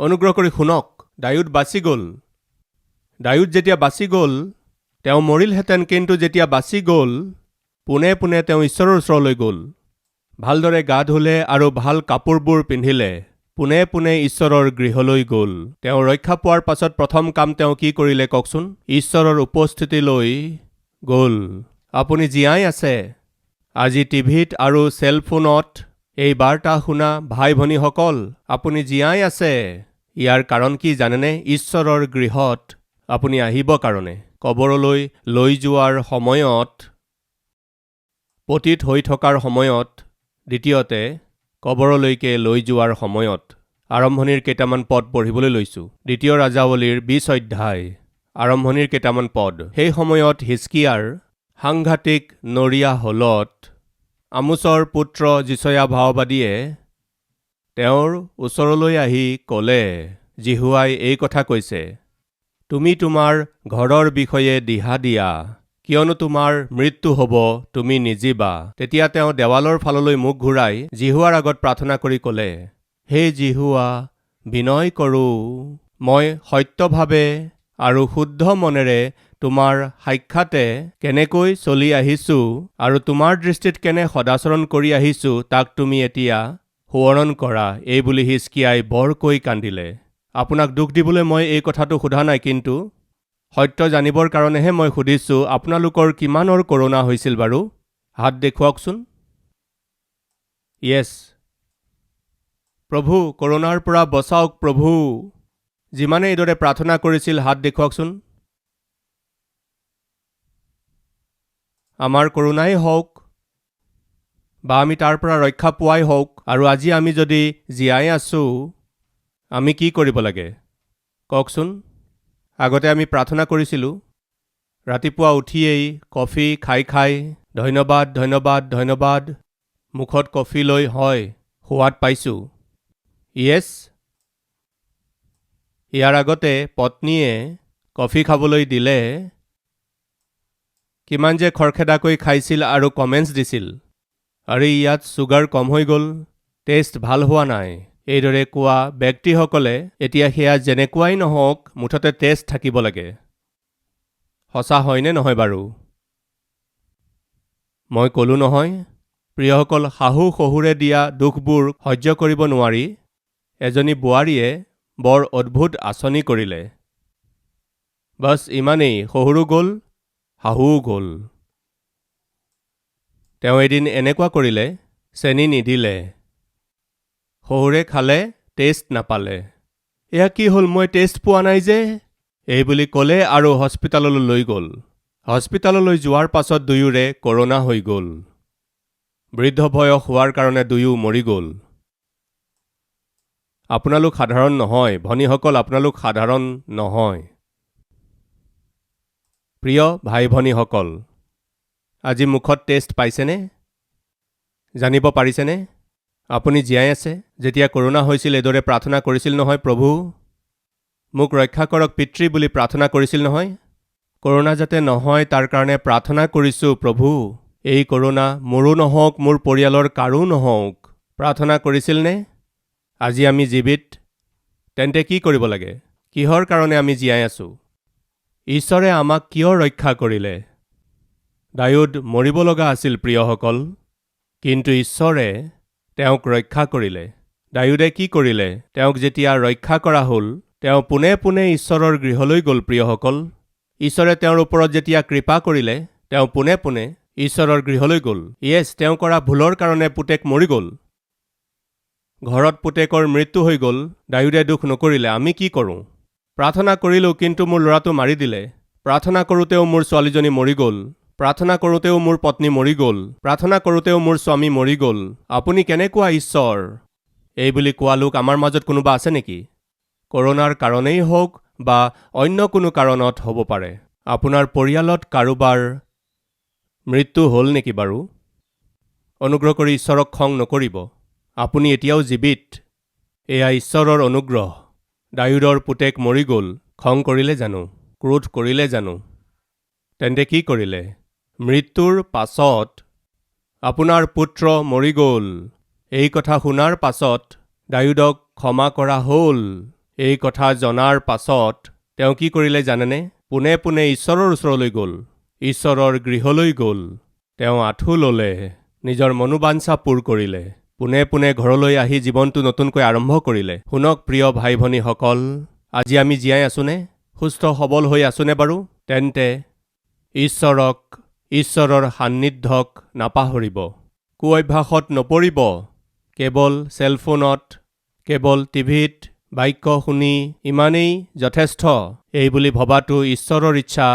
অনুগ্ৰহ কৰি শুনক, ডায়ুদ বাচি গ'ল। ডায়ুদ যেতিয়া বাচি গ'ল, তেওঁ মৰিলহেঁতেন, কিন্তু যেতিয়া বাচি গ'ল, পোনে পোনে তেওঁ ঈশ্বৰৰ ওচৰলৈ গ'ল। ভালদৰে গা ধুলে আৰু ভাল কাপোৰবোৰ পিন্ধিলে। পোনে পোনে ঈশ্বৰৰ গৃহলৈ গ'ল। তেওঁ ৰক্ষা পোৱাৰ পাছত প্ৰথম কাম তেওঁ কি কৰিলে কওকচোন? ঈশ্বৰৰ উপস্থিতিলৈ গ'ল। আপুনি জীয়াই আছে। আজি টিভিত আৰু চেলফোনত এই বাৰ্তা শুনা ভাই ভনীসকল, আপুনি জীয়াই আছে। ইয়াৰ কাৰণ কি জানেনে? ঈশ্বৰৰ গৃহত আপুনি আহিব কাৰণে। কবৰলৈ লৈ যোৱাৰ সময়ত, পতিত হৈ থকাৰ সময়ত, দ্বিতীয়তে কবৰলৈকে লৈ যোৱাৰ সময়ত। আৰম্ভণিৰ কেইটামান পদ পঢ়িবলৈ লৈছোঁ। ২ ৰাজাৱলীৰ ২০ অধ্যায়, আৰম্ভণিৰ কেইটামান পদ। সেই সময়ত হিজকিয়াৰ সাংঘাতিক নৰিয়া হলত আমোচৰ পুত্ৰ যিশয়া ভাওবাদীয়ে তেওঁৰ ওচৰলৈ আহি ক'লে, জিহুৱাই এই কথা কৈছে, তুমি তোমাৰ ঘৰৰ বিষয়ে দিহা দিয়া, কিয়নো তোমাৰ মৃত্যু হ'ব, তুমি নিজিবা। তেতিয়া তেওঁ দেৱালৰ ফাললৈ মুখ ঘূৰাই জিহুৱাৰ আগত প্ৰাৰ্থনা কৰি ক'লে, হে জিহুৱা, বিনয় কৰোঁ, মই সত্যভাৱে আৰু শুদ্ধ মনেৰে তোমাৰ সাক্ষাতে কেনেকৈ চলি আহিছোঁ আৰু তোমাৰ দৃষ্টিত কেনে সদাচৰণ কৰি আহিছোঁ, তাক তুমি এতিয়া সোঁৱৰণ কৰা। এই বুলি হিজকিয়াই বৰকৈ কান্দিলে। আপোনাক দুখ দিবলৈ মই এই কথাটো সোধা নাই, কিন্তু সত্য জানিবৰ কাৰণেহে মই সুধিছোঁ, আপোনালোকৰ কিমানৰ কৰোণা হৈছিল বাৰু? হাত দেখুৱাওকচোন। য়েছ। প্ৰভু, কৰোণাৰ পৰা বচাওক প্ৰভু। যিমানে এইদৰে প্ৰাৰ্থনা কৰিছিল, হাত দেখুৱাওকচোন। আমাৰ কৰোণাই হওক বা আমি তাৰ পৰা ৰক্ষা পোৱাই হওক, আৰু আজি আমি যদি জীয়াই আছোঁ, আমি কি কৰিব লাগে কওকচোন? আগতে আমি প্ৰাৰ্থনা কৰিছিলোঁ, ৰাতিপুৱা উঠিয়েই কফি খাই ধন্যবাদ ধন্যবাদ ধন্যবাদ, মুখত কফি লৈ, হয়, সোৱাদ পাইছোঁ। য়েছ। ইয়াৰ আগতে পত্নীয়ে কফি খাবলৈ দিলে কিমান যে খৰখেদাকৈ খাইছিল আৰু কমেণ্টছ দিছিল, আৰে ইয়াত ছুগাৰ কম হৈ গ'ল, টেষ্ট ভাল হোৱা নাই। এইদৰে কোৱা ব্যক্তিসকলে এতিয়া সেয়া যেনেকুৱাই নহওক, মুঠতে টেষ্ট থাকিব লাগে। সঁচা হয়নে নহয় বাৰু? মই ক'লো নহয়, প্ৰিয়সকল, শাহু শহুৰে দিয়া দুখবোৰ সহ্য কৰিব নোৱাৰি এজনী বোৱাৰীয়ে বৰ অদ্ভুত আঁচনি কৰিলে। বাছ ইমানেই, শহুৰো গ'ল, শাহুও গ'ল। তেওঁ এদিন এনেকুৱা কৰিলে, চেনি নিদিলে। শহুৰে খালে, টেষ্ট নাপালে। এয়া কি হ'ল, মই টেষ্ট পোৱা নাই যে, এই বুলি ক'লে আৰু হস্পিটাললৈ লৈ গ'ল। হস্পিটাললৈ যোৱাৰ পাছত দুয়োৰে কৰোণা হৈ গ'ল। বৃদ্ধ বয়স হোৱাৰ কাৰণে দুয়ো মৰি গ'ল। আপোনালোক সাধাৰণ নহয়, ভনীসকল, আপোনালোক সাধাৰণ নহয়। প্ৰিয় ভাই ভনীসকল, আজি মুখত টেষ্ট পাইছেনে? জানিব পাৰিছেনে আপুনি জীয়াই আছে? যেতিয়া কৰোণা হৈছিল এইদৰে প্ৰাৰ্থনা কৰিছিল নহয়, প্ৰভু মোক ৰক্ষা কৰক পিতৃ বুলি প্ৰাৰ্থনা কৰিছিল নহয়? কৰোণা যাতে নহয় তাৰ কাৰণে প্ৰাৰ্থনা কৰিছোঁ প্ৰভু, এই কৰোণা মোৰো নহওক, মোৰ পৰিয়ালৰ কাৰো নহওক। প্ৰাৰ্থনা কৰিছিলনে? আজি আমি জীৱিত। তেন্তে কি কৰিব লাগে? কিহৰ কাৰণে আমি জীয়াই আছোঁ? ঈশ্বৰে আমাক কিয় ৰক্ষা কৰিলে? ডায়ুদ মৰিব লগা আছিল প্ৰিয়সকল, কিন্তু ঈশ্বৰে তেওঁক ৰক্ষা কৰিলে। ডায়ুদে কি কৰিলে? তেওঁক যেতিয়া ৰক্ষা কৰা হ'ল, তেওঁ পোনে পোনে ঈশ্বৰৰ গৃহলৈ গ'ল। প্ৰিয়সকল, ঈশ্বৰে তেওঁৰ ওপৰত যেতিয়া কৃপা কৰিলে, তেওঁ পোনে পোনে ঈশ্বৰৰ গৃহলৈ গ'ল। য়েছ, তেওঁ কৰা ভুলৰ কাৰণে পুতেক মৰি গ'ল। ঘৰত পুতেকৰ মৃত্যু হৈ গ'ল। ডায়ুদে দুখ নকৰিলে। আমি কি কৰোঁ? প্ৰাৰ্থনা কৰিলোঁ, কিন্তু মোৰ ল'ৰাটো মাৰি দিলে। প্ৰাৰ্থনা কৰোঁতেও মোৰ ছোৱালীজনী মৰি গ'ল। প্ৰাৰ্থনা কৰোঁতেও মোৰ পত্নী মৰি গ'ল। প্ৰাৰ্থনা কৰোঁতেও মোৰ স্বামী মৰি গ'ল। আপুনি কেনেকুৱা ঈশ্বৰ? এই বুলি কোৱা লোক আমাৰ মাজত কোনোবা আছে নেকি? কৰোণাৰ কাৰণেই হওক বা অন্য কোনো কাৰণত হ'ব পাৰে। আপোনাৰ পৰিয়ালত কাৰোবাৰ মৃত্যু হ'ল নেকি বাৰু? অনুগ্ৰহ কৰি ঈশ্বৰক খং নকৰিব। আপুনি এতিয়াও জীৱিত। এয়া ঈশ্বৰৰ অনুগ্ৰহ। ডায়ুদৰ পুতেক মৰি গ'ল। খং কৰিলে জানো? ক্ৰোধ কৰিলে জানো? তেন্তে কি কৰিলে? মৃত্যুৰ পাছত আপোনাৰ পুত্ৰ মৰি গ'ল। এই কথা শুনাৰ পাছত ডায়ুদক ক্ষমা কৰা হ'ল। এই কথা জনাৰ পাছত তেওঁ কি কৰিলে জানেনে? পোনে পোনে ঈশ্বৰৰ ওচৰলৈ গ'ল, ঈশ্বৰৰ গৃহলৈ গ'ল। তেওঁ আঁঠু ল'লে, নিজৰ মনোবাঞ্ছা পূৰ কৰিলে, পোনে পোনে ঘৰলৈ আহি জীৱনটো নতুনকৈ আৰম্ভ কৰিলে। শুনক প্ৰিয় ভাই ভনীসকল, আজি আমি জীয়াই আছোনে? সুস্থ সবল হৈ আছোনে বাৰু? তেন্তে ঈশ্বৰক, ঈশ্বৰৰ সান্নিধ্যক নাপাহৰিব, কুঅভ্যাসত নপৰিব। কেৱল চেলফোনত, কেৱল টিভিত বাক্য শুনি ইমানেই যথেষ্ট এই বুলি ভবাটো ঈশ্বৰৰ ইচ্ছা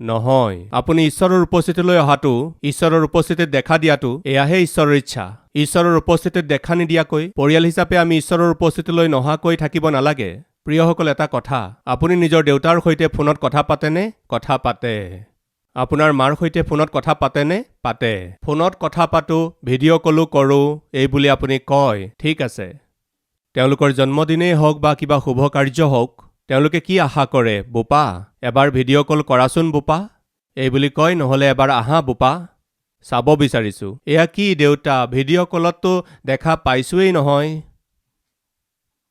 নহয়। আপুনি ঈশ্বৰৰ উপস্থিতিলৈ অহাটো, ঈশ্বৰৰ উপস্থিতিত দেখা দিয়াটো, এয়াহে ঈশ্বৰৰ ইচ্ছা। ঈশ্বৰৰ উপস্থিতিত দেখা নিদিয়াকৈ পৰিয়াল হিচাপে আমি ঈশ্বৰৰ উপস্থিতিলৈ নহাকৈ থাকিব নালাগে। প্ৰিয়সকল, এটা কথা, আপুনি নিজৰ দেউতাৰ সৈতে ফোনত কথা পাতেনে? কথা পাতে। আপোনাৰ মাৰ সৈতে ফোনত কথা পাতেনে? পাতে। ফোনত কথা পাতো, ভিডিঅ' কলো কৰোঁ, এই বুলি আপুনি কয়, ঠিক আছে। তেওঁলোকৰ জন্মদিনেই হওক বা কিবা শুভ কাৰ্য হওক, তেওঁলোকে কি আশা কৰে? বোপা, এবাৰ ভিডিঅ' কল কৰাচোন বোপা, এই বুলি কয়, নহ'লে এবাৰ আহা বোপা, চাব বিচাৰিছোঁ। এয়া কি দেউতা, ভিডিঅ' কলততো দেখা পাইছোৱেই নহয়,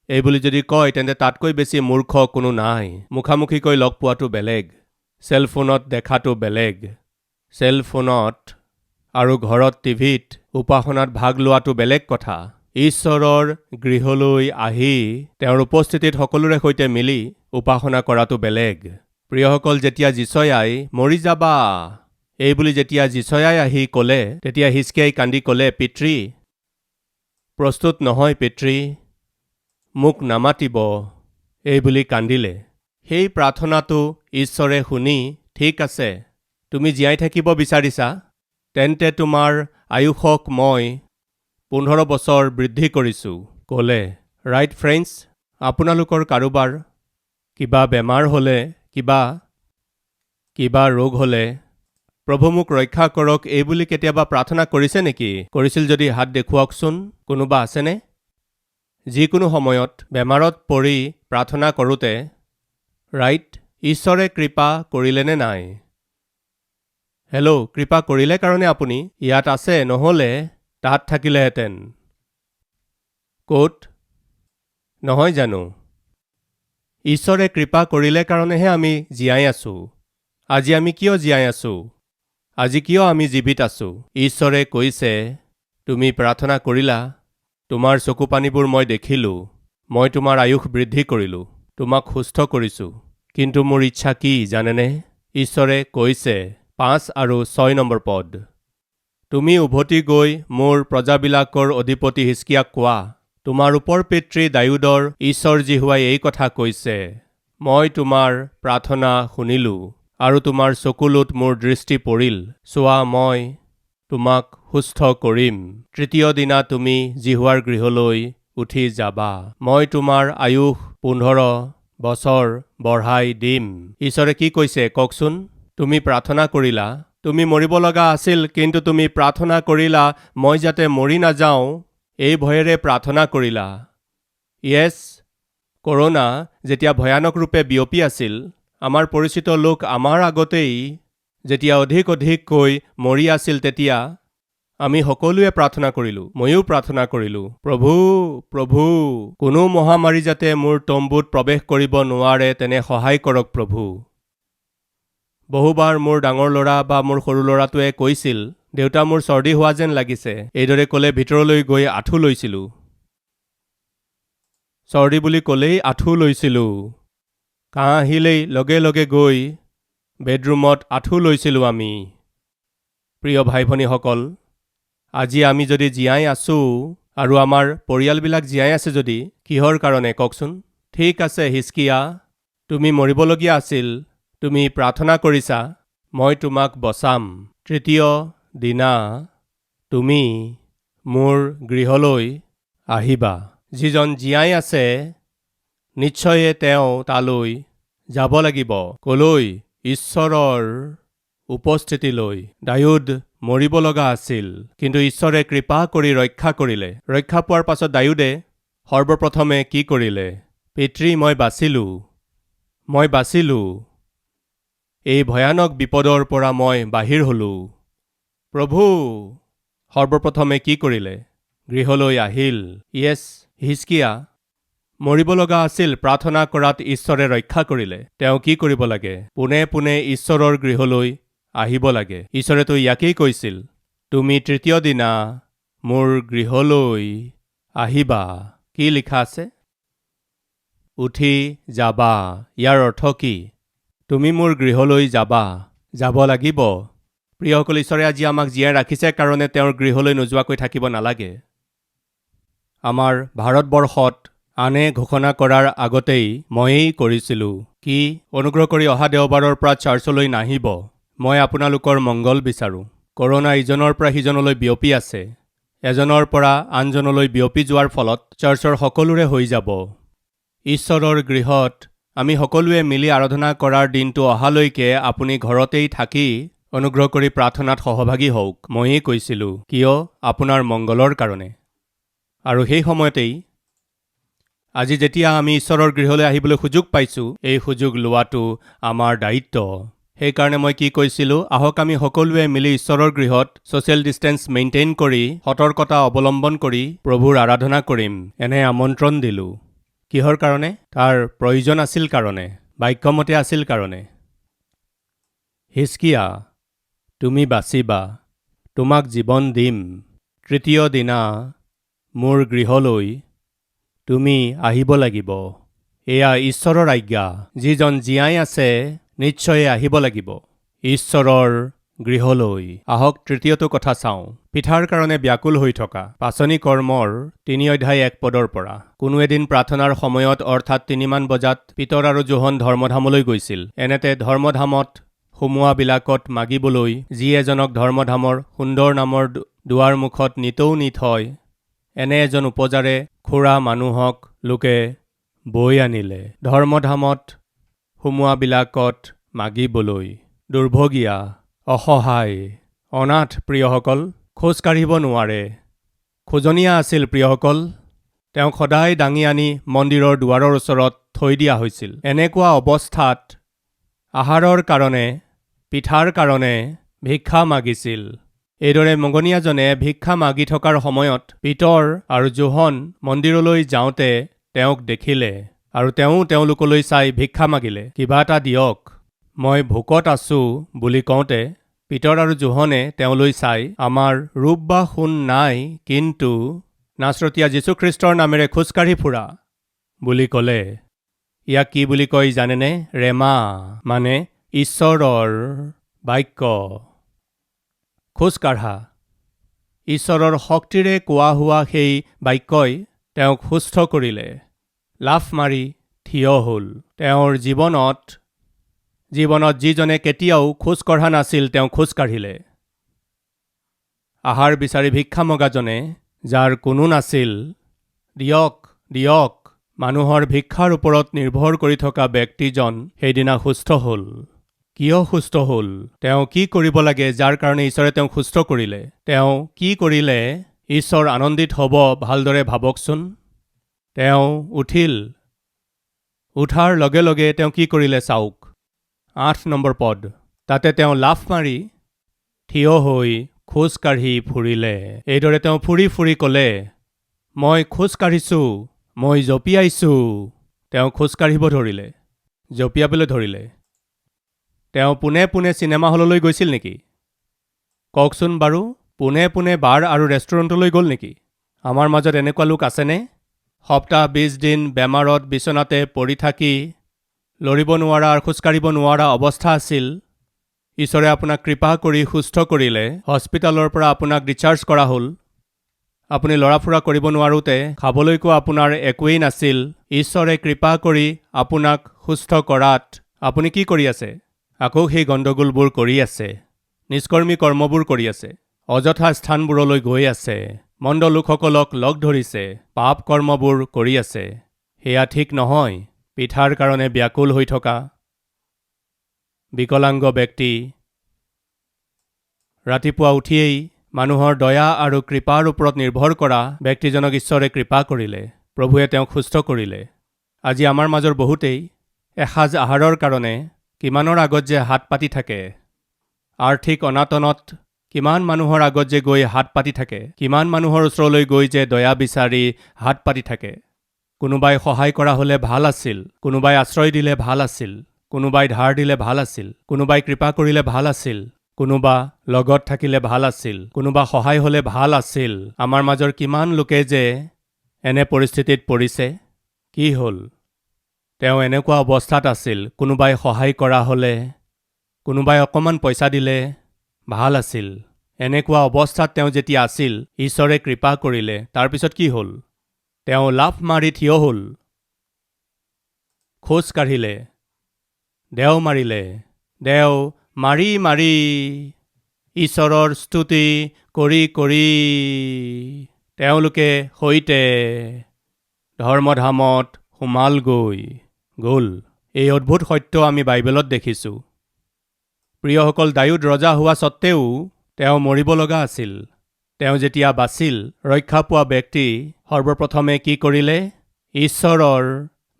এই বুলি যদি কয়, তেন্তে তাতকৈ বেছি মূৰ্খ কোনো নাই। মুখামুখিকৈ লগ পোৱাটো বেলেগ, চেলফোনত দেখাটো বেলেগ। চেলফোনত আৰু ঘৰত টিভিত উপাসনাত ভাগ লোৱাটো বেলেগ কথা। ঈশ্বৰৰ গৃহলৈ আহি তেওঁৰ উপস্থিতিত সকলোৰে সৈতে মিলি উপাসনা কৰাটো বেলেগ। প্ৰিয়সকল, যেতিয়া যিচয়াই মৰি যাবা, এই বুলি যেতিয়া যিচয়াই আহি ক'লে, তেতিয়া হিজকিয়াই কান্দি ক'লে, পিতৃ, প্ৰস্তুত নহয় পিতৃ, মোক নামাতিব, এই বুলি কান্দিলে। সেই প্ৰাৰ্থনাটো ঈশ্বৰে শুনি, ঠিক আছে, তুমি জীয়াই থাকিব বিচাৰিছা, তেন্তে তোমাৰ আয়ুসক মই 15 বছৰ বৃদ্ধি কৰিছোঁ, ক'লে। ৰাইট ফ্ৰেণ্ডছ, আপোনালোকৰ কাৰোবাৰ কিবা বেমাৰ হ'লে, কিবা ৰোগ হ'লে, প্ৰভু মোক ৰক্ষা কৰক, এই বুলি কেতিয়াবা প্ৰাৰ্থনা কৰিছে নেকি? কৰিছিল যদি হাত দেখুৱাওকচোন। কোনোবা আছেনে? যিকোনো সময়ত বেমাৰত পৰি প্ৰাৰ্থনা কৰোঁতে ৰাইট, ঈশ্বৰে কৃপা কৰিলেনে নাই? হেল্ল', কৃপা কৰিলে কাৰণে আপুনি ইয়াত আছে, নহ'লে তাত থাকিলেহেঁতেন। ক'ত? নহয় জানো? ঈশ্বৰে কৃপা কৰিলে কাৰণেহে আমি জীয়াই আছোঁ। আজি আমি কিয় জীয়াই আছোঁ? আজি কিয় আমি জীৱিত আছোঁ? ঈশ্বৰে কৈছে, তুমি প্ৰাৰ্থনা কৰিলা, তোমাৰ চকুপানীবোৰ মই দেখিলোঁ, মই তোমাৰ আয়ুস বৃদ্ধি কৰিলোঁ, তোমাক সুস্থ কৰিছোঁ। কিন্তু মোৰ ইচ্ছা কি জানেনে? ঈশ্বৰে কৈছে, 5 আৰু 6 নম্বৰ পদ, তুমি উভতি গৈ মোৰ প্ৰজাবিলাকৰ অধিপতি হিজকিয়াক কোৱা, তোমাৰ ওপৰ পিতৃ দায়ুদৰ ঈশ্বৰ জিহুৱাই এই কথা কৈছে, মই তোমাৰ প্ৰাৰ্থনা শুনিলোঁ আৰু তোমাৰ চকুলোত মোৰ দৃষ্টি পৰিল। চোৱা, মই তোমাক সুস্থ কৰিম। তৃতীয় দিনা তুমি জিহুৱাৰ গৃহলৈ উঠি যাবা। মই তোমাৰ আয়ুস 15 বছৰ বঢ়াই দিম। ঈশ্বৰে কি কৈছে কওকচোন? তুমি প্ৰাৰ্থনা কৰিলা, তুমি মৰিব লগা আছিল, কিন্তু তুমি প্ৰাৰ্থনা কৰিলা, মই যাতে মৰি নাযাওঁ, এই ভয়েৰে প্ৰাৰ্থনা কৰিলা। য়েছ, কৰোনা যেতিয়া ভয়ানক ৰূপে বিয়পি আছিল, আমাৰ পৰিচিত লোক আমাৰ আগতেই যেতিয়া অধিককৈ মৰি আছিল, তেতিয়া আমি সকলোৱে প্ৰাৰ্থনা কৰিলোঁ, ময়ো প্ৰাৰ্থনা কৰিলোঁ, প্ৰভু প্ৰভু, কোনো মহামাৰী যাতে মোৰ তম্বুত প্ৰৱেশ কৰিব নোৱাৰে তেনে সহায় কৰক প্ৰভু। বহুবাৰ মোৰ ডাঙৰ ল'ৰা বা মোৰ সৰু ল'ৰাটোৱে কৈছিল, দেউতা মোৰ চৰ্দি হোৱা যেন লাগিছে, এইদৰে ক'লে ভিতৰলৈ গৈ আঁঠু লৈছিলোঁ। চৰ্দি বুলি ক'লেই আঁঠু লৈছিলোঁ। কাহ আহিলেই লগে লগে গৈ বেডৰুমত আঁঠু লৈছিলোঁ আমি। প্ৰিয় ভাই ভনীসকল, আজি আমি যদি জীয়াই আছোঁ আৰু আমাৰ পৰিয়ালবিলাক জীয়াই আছে যদি, কিহৰ কাৰণে কওকচোন? ঠিক আছে হিজকিয়া, তুমি মৰিবলগীয়া আছিল, তুমি প্ৰাৰ্থনা কৰিছা, মই তোমাক বচাম। তৃতীয় দিনা তুমি মোৰ গৃহলৈ আহিবা। যিজন জীয়াই আছে, নিশ্চয়ে তেওঁ তালৈ যাব লাগিব। কলৈ? ঈশ্বৰৰ উপস্থিতিলৈ। দায়ুদ মৰিব লগা আছিল, কিন্তু ঈশ্বৰে কৃপা কৰি ৰক্ষা কৰিলে। ৰক্ষা পোৱাৰ পাছত দায়ুদে সৰ্বপ্ৰথমে কি কৰিলে? পিতৃ, মই বাচিলোঁ, এই ভয়ানক বিপদৰ পৰা মই বাহিৰ হলোঁ। প্ৰভু সৰ্বপ্ৰথমে কি কৰিলে? গৃহলৈ আহিল। য়েছ, হিজকিয়া, মৰিব লগা আছিল, প্ৰাৰ্থনা কৰাত ঈশ্বৰে ৰক্ষা কৰিলে। তেওঁ কি কৰিব লাগে? পোনে পোনে ঈশ্বৰৰ গৃহলৈ আহিব লাগে। ঈশ্বৰেতো ইয়াকেই কৈছিল, তুমি তৃতীয় দিনা মোৰ গৃহলৈ আহিবা। কি লিখা আছে? উঠি যাবা। ইয়াৰ অৰ্থ কি? তুমি মোৰ গৃহলৈ যাবা, যাব লাগিব। প্ৰিয়সকল, ঈশ্বৰে আজি আমাক জীয়াই ৰাখিছে কাৰণে তেওঁৰ গৃহলৈ নোযোৱাকৈ থাকিব নালাগে। আমাৰ ভাৰতবৰ্ষত আনে ঘোষণা কৰাৰ আগতেই ময়েই কৰিছিলোঁ। কি? অনুগ্ৰহ কৰি অহা দেওবাৰৰ পৰা চাৰ্চলৈ নাহিব। মই আপোনালোকৰ মংগল বিচাৰোঁ। কৰোনা ইজনৰ পৰা সিজনলৈ বিয়পি আছে। এজনৰ পৰা আনজনলৈ বিয়পি যোৱাৰ ফলত চাৰ্চৰ সকলোৰে হৈ যাব। ঈশ্বৰৰ গৃহত আমি সকলোৱে মিলি আৰাধনা কৰাৰ দিনটো অহালৈকে আপুনি ঘৰতেই থাকি অনুগ্ৰহ কৰি প্ৰাৰ্থনাত সহভাগী হওক। ময়েই কৈছিলোঁ, কিয়? আপোনাৰ মংগলৰ কাৰণে। আৰু সেই সময়তেই আজি যেতিয়া আমি ঈশ্বৰৰ গৃহলৈ আহিবলৈ সুযোগ পাইছোঁ, এই সুযোগ লোৱাটো আমাৰ দায়িত্ব। সেইকাৰণে মই কি কৈছিলোঁ? আহক আমি সকলোৱে মিলি ঈশ্বৰৰ গৃহত ছ'চিয়েল ডিষ্টেন্স মেইনটেইন কৰি, সতৰ্কতা অৱলম্বন কৰি প্ৰভুৰ আৰাধনা কৰিম, এনে আমন্ত্ৰণ দিলোঁ। কিহৰ কাৰণে? তাৰ প্ৰয়োজন আছিল কাৰণে, বাক্যমতে আছিল কাৰণে। হিজকিয়া, তুমি বাচিবা, তোমাক জীৱন দিম। তৃতীয় দিনা মোৰ গৃহলৈ তুমি আহিব লাগিব। এয়া ঈশ্বৰৰ আজ্ঞা। যিজন জীয়াই আছে নিশ্চয় আহিব লাগিব ঈশ্বৰৰ গৃহলৈ। আহক তৃতীয়টো কথা চাওঁ। পিঠাৰ কাৰণে ব্যাকুল হৈ থকা। পাচনি কৰ্মৰ 3:1 পৰা। কোনো এদিন প্ৰাৰ্থনাৰ সময়ত অৰ্থাৎ 3মান বজাত পিতৰ আৰু জোহন ধৰ্মধামলৈ গৈছিল। এনেতে ধৰ্মধামত সোমোৱাবিলাকত মাগিবলৈ যি এজনক ধৰ্মধামৰ সুন্দৰ নামৰ দুৱাৰ মুখত নিতৌ নি থয়, এনে এজন উপজাৰে খুৰা মানুহক লোকে বৈ আনিলে ধৰ্মধামত সোমোৱাবিলাকত মাগিবলৈ। দুৰ্ভগীয়া, অসহায়, অনাথ প্ৰিয়সকল, খোজ কাঢ়িব নোৱাৰে। খোজনীয়া আছিল প্ৰিয়সকল। তেওঁক সদায় দাঙি আনি মন্দিৰৰ দুৱাৰৰ ওচৰত থৈ দিয়া হৈছিল। এনেকুৱা অৱস্থাত আহাৰৰ কাৰণে, পিঠাৰ কাৰণে ভিক্ষা মাগিছিল। এইদৰে মগনীয়াজনে ভিক্ষা মাগি থকাৰ সময়ত পিতৰ আৰু জোহন মন্দিৰলৈ যাওঁতে তেওঁক দেখিলে আৰু তেওঁলোকলৈ চাই ভিক্ষা মাগিলে, কিবা এটা দিয়ক, মই ভোকত আছোঁ বুলি কওঁতে পিতৰ আৰু জোহনে তেওঁলৈ চাই, আমাৰ ৰূপ বা সোণ নাই, কিন্তু নাচৰতীয়া যীশুখ্ৰীষ্টৰ নামেৰে খোজকাঢ়ি ফুৰা বুলি ক'লে। ইয়াক কি বুলি কয় জানেনে? ৰেমা, মানে ঈশ্বৰৰ বাক্য। খোজকাঢ়া। ঈশ্বৰৰ শক্তিৰে কোৱা হোৱা সেই বাক্যই তেওঁক সুস্থ কৰিলে। লাফ মাৰি থিয় হ'ল। তেওঁৰ জীৱনত যিজনে কেতিয়াও খোজ কঢ়া নাছিল, তেওঁ খোজ কাঢ়িলে। আহাৰ বিচাৰি ভিক্ষা মগাজনে, যাৰ কোনো নাছিল, দিয়ক দিয়ক, মানুহৰ ভিক্ষাৰ ওপৰত নিৰ্ভৰ কৰি থকা ব্যক্তিজন সেইদিনা সুস্থ হ'ল। কিয় সুস্থ হ'ল? তেওঁ কি কৰিব লাগে যাৰ কাৰণে ঈশ্বৰে তেওঁক সুস্থ কৰিলে? তেওঁ কি কৰিলে ঈশ্বৰ আনন্দিত হ'ব ভালদৰে ভাবকচোন। তেওঁ উঠিল। উঠাৰ লগে লগে তেওঁ কি কৰিলে চাওক। 8 নম্বৰ পদ। তাতে তেওঁ লাফ মাৰি থিয় হৈ খোজ কাঢ়ি ফুৰিলে। এইদৰে তেওঁ ফুৰি ফুৰি ক'লে, মই খোজ কাঢ়িছোঁ, মই জঁপিয়াইছোঁ। তেওঁ খোজ কাঢ়িব ধৰিলে, জঁপিয়াবলৈ ধৰিলে। তেওঁ পোনে পোনে চিনেমা হললৈ গৈছিল নেকি? কওকচোন বাৰু, পোনে পোনে বাৰ আৰু ৰেষ্টুৰেণ্টলৈ গ'ল নেকি? আমাৰ মাজত এনেকুৱা লোক আছেনে? সপ্তাহ 20 দিন বেমাৰত বিচনাতে পৰি থাকি লৰিব নোৱাৰা আৰু খোজকাঢ়িব নোৱাৰা অৱস্থা আছিল। ঈশ্বৰে আপোনাক কৃপা কৰি সুস্থ কৰিলে। হস্পিটালৰ পৰা আপোনাক ডিচাৰ্জ কৰা হ'ল। আপুনি লৰা ফুৰা কৰিব নোৱাৰোঁতে খাবলৈকো আপোনাৰ একোৱেই নাছিল। ঈশ্বৰে কৃপা কৰি আপোনাক সুস্থ কৰাত আপুনি কি কৰি আছে? আকৌ সেই গণ্ডগোলবোৰ কৰি আছে, নিষ্কৰ্মী কৰ্মবোৰ কৰি আছে, অযথা স্থানবোৰলৈ গৈ আছে, মন্দ লোকসকলক লগ ধৰিছে, পাপ কৰ্মবোৰ কৰি আছে। সেয়া ঠিক নহয়। পিঠাৰ কাৰণে ব্যাকুল হৈ থকা বিকলাংগ ব্যক্তি, ৰাতিপুৱা উঠিয়েই মানুহৰ দয়া আৰু কৃপাৰ ওপৰত নিৰ্ভৰ কৰা ব্যক্তিজনক ঈশ্বৰে কৃপা কৰিলে। প্ৰভুৱে তেওঁক সুস্থ কৰিলে। আজি আমাৰ মাজৰ বহুতেই এসাঁজ আহাৰৰ কাৰণে কিমানৰ আগত যে হাত পাতি থাকে, আৰ্থিক অনাটনত কিমান মানুহৰ আগত যে গৈ হাত পাতি থাকে, কিমান মানুহৰ ওচৰলৈ গৈ যে দয়া বিচাৰি হাত পাতি থাকে। কোনোবাই সহায় কৰা হ'লে ভাল আছিল, কোনোবাই আশ্ৰয় দিলে ভাল আছিল, কোনোবাই ধাৰ দিলে ভাল আছিল, কোনোবাই কৃপা কৰিলে ভাল আছিল, কোনোবা লগত থাকিলে ভাল আছিল, কোনোবা সহায় হ'লে ভাল আছিল। আমাৰ মাজৰ কিমান লোকে যে এনে পৰিস্থিতিত পৰিছে। কি হ'ল? তেওঁ এনেকুৱা অৱস্থাত আছিল, কোনোবাই সহায় কৰা হ'লে, কোনোবাই অকণমান পইচা দিলে ভাল আছিল। এনেকুৱা অৱস্থাত তেওঁ যেতিয়া আছিল, ঈশ্বৰে কৃপা কৰিলে। তাৰপিছত কি হ'ল? তেওঁ লাফ মাৰি থিয় হ'ল, খোজ কাঢ়িলে, দেও মাৰিলে, দেও মাৰি মাৰি ঈশ্বৰৰ স্তুতি কৰি কৰি তেওঁলোকে সৈতে ধৰ্মধামত সোমালগৈ গ'ল। এই অদ্ভুত সত্য আমি বাইবেলত দেখিছোঁ। প্ৰিয়সকল, দাউদ ৰজা হোৱা স্বত্তেও তেওঁ মৰিব লগা আছিল। তেওঁ যেতিয়া বাচিল, ৰক্ষা পোৱা ব্যক্তি সৰ্বপ্ৰথমে কি কৰিলে? ঈশ্বৰৰ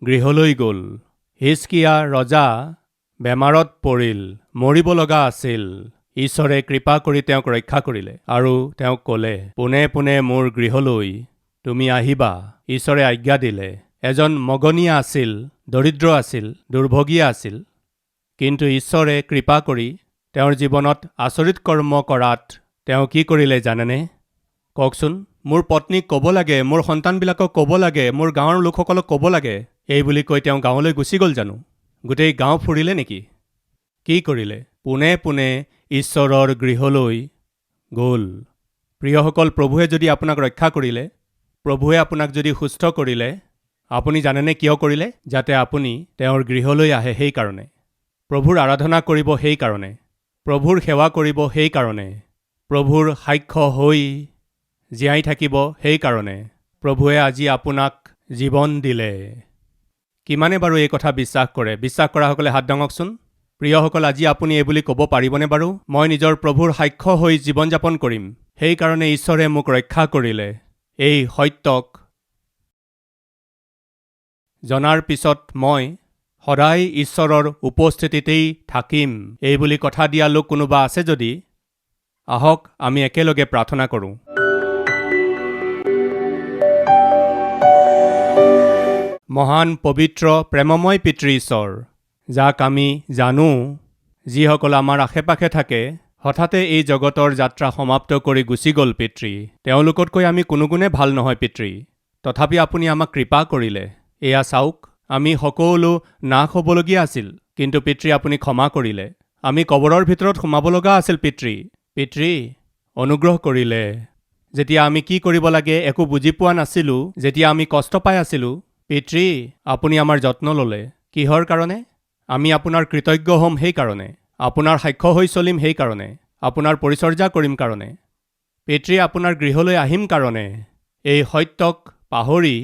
গৃহলৈ গ'ল। হিজকিয়া ৰজা বেমাৰত পৰিল, মৰিব লগা আছিল। ঈশ্বৰে কৃপা কৰি তেওঁক ৰক্ষা কৰিলে আৰু তেওঁক ক'লে, পোনে পোনে মোৰ গৃহলৈ তুমি আহিবা। ঈশ্বৰে আজ্ঞা দিলে। এজন মগনীয়া আছিল, দৰিদ্ৰ আছিল, দুৰ্ভগীয়া আছিল, কিন্তু ঈশ্বৰে কৃপা কৰি তেওঁৰ জীৱনত আচৰিত কৰ্ম কৰাত তেওঁ কি কৰিলে জানেনে? কওকচোন। মোৰ পত্নীক ক'ব লাগে, মোৰ সন্তানবিলাকক ক'ব লাগে, মোৰ গাঁৱৰ লোকসকলক ক'ব লাগে, এই বুলি কৈ তেওঁ গাঁৱলৈ গুচি গ'ল জানো? গোটেই গাঁও ফুৰিলে নেকি? কি কৰিলে? পোনে পোনে ঈশ্বৰৰ গৃহলৈ গ'ল। প্ৰিয়সকল, প্ৰভুৱে যদি আপোনাক ৰক্ষা কৰিলে, প্ৰভুৱে আপোনাক যদি সুস্থ কৰিলে, আপুনি জানেনে কিয় কৰিলে? যাতে আপুনি তেওঁৰ গৃহলৈ আহে। সেইকাৰণে প্ৰভুৰ আৰাধনা কৰিব, সেইকাৰণে প্ৰভুৰ সেৱা কৰিব, সেইকাৰণে প্ৰভুৰ সাক্ষ্য হৈ জীয়াই থাকিব, সেইকাৰণে প্ৰভুৱে আজি আপোনাক জীৱন দিলে। কিমানে বাৰু এই কথা বিশ্বাস কৰে? বিশ্বাস কৰাসকলে হাত দাঙকচোন। প্ৰিয়সকল, আজি আপুনি এই বুলি ক'ব পাৰিবনে বাৰু? মই নিজৰ প্ৰভুৰ সাক্ষ্য হৈ জীৱন যাপন কৰিম, সেইকাৰণে ঈশ্বৰে মোক ৰক্ষা কৰিলে। এই সত্যক জনাৰ পিছত মই সদায় ঈশ্বৰৰ উপস্থিতিতেই থাকিম, এই বুলি কথা দিয়া লোক কোনোবা আছে যদি আহক আমি একেলগে প্ৰাৰ্থনা কৰোঁ। মহান পবিত্ৰ প্ৰেমময় পিতৃ ঈশ্বৰ, যাক আমি জানো, যিসকল আমাৰ আশে পাশে থাকে, হঠাতে এই জগতৰ যাত্ৰা সমাপ্ত কৰি গুচি গ'ল পিতৃ। তেওঁলোকতকৈ আমি কোনো গুণে ভাল নহয় পিতৃ, তথাপি আপুনি আমাক কৃপা কৰিলে। এয়া চাওক, আমি সকলো নাশ হ'বলগীয়া আছিল, কিন্তু পিতৃ আপুনি ক্ষমা কৰিলে। আমি কবৰৰ ভিতৰত সোমাব লগা আছিল পিতৃ। পিতৃ অনুগ্ৰহ কৰিলে। যেতিয়া আমি কি কৰিব লাগে একো বুজি পোৱা নাছিলোঁ, যেতিয়া আমি কষ্ট পাই আছিলোঁ, পিতৃ আপুনি আমাৰ যত্ন ল'লে। কিহৰ কাৰণে? আমি আপোনাৰ কৃতজ্ঞ হ'ম সেইকাৰণে, আপোনাৰ সাক্ষ্য হৈ চলিম সেইকাৰণে, আপোনাৰ পৰিচৰ্যা কৰিম কাৰণে, পিতৃ আপোনাৰ গৃহলৈ আহিম কাৰণে। এই সত্যক পাহৰি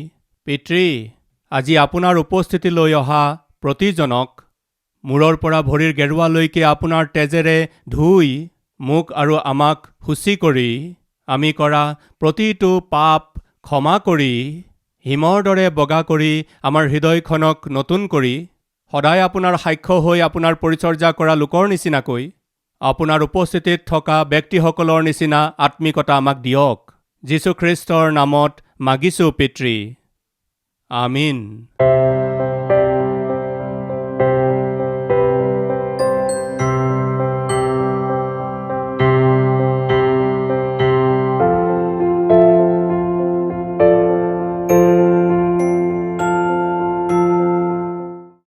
পিতৃ আজি আপোনাৰ উপস্থিতিলৈ অহা প্ৰতিজনক মূৰৰ পৰা ভৰিৰ গেৰুৱালৈকে আপোনাৰ তেজেৰে ধুই মোক আৰু আমাক শুচি কৰি, আমি কৰা প্ৰতিটো পাপ ক্ষমা কৰি, হিমৰ দৰে বগা কৰি আমাৰ হৃদয়খনক নতুন কৰি, সদায় আপোনাৰ সাক্ষ্য হৈ আপোনাৰ পৰিচৰ্যা কৰা লোকৰ নিচিনাকৈ আপোনাৰ উপস্থিতিত থকা ব্যক্তিসকলৰ নিচিনা আত্মিকতা আমাক দিয়ক। যীশুখ্ৰীষ্টৰ নামত মাগিছোঁ পিতৃ। আমিন।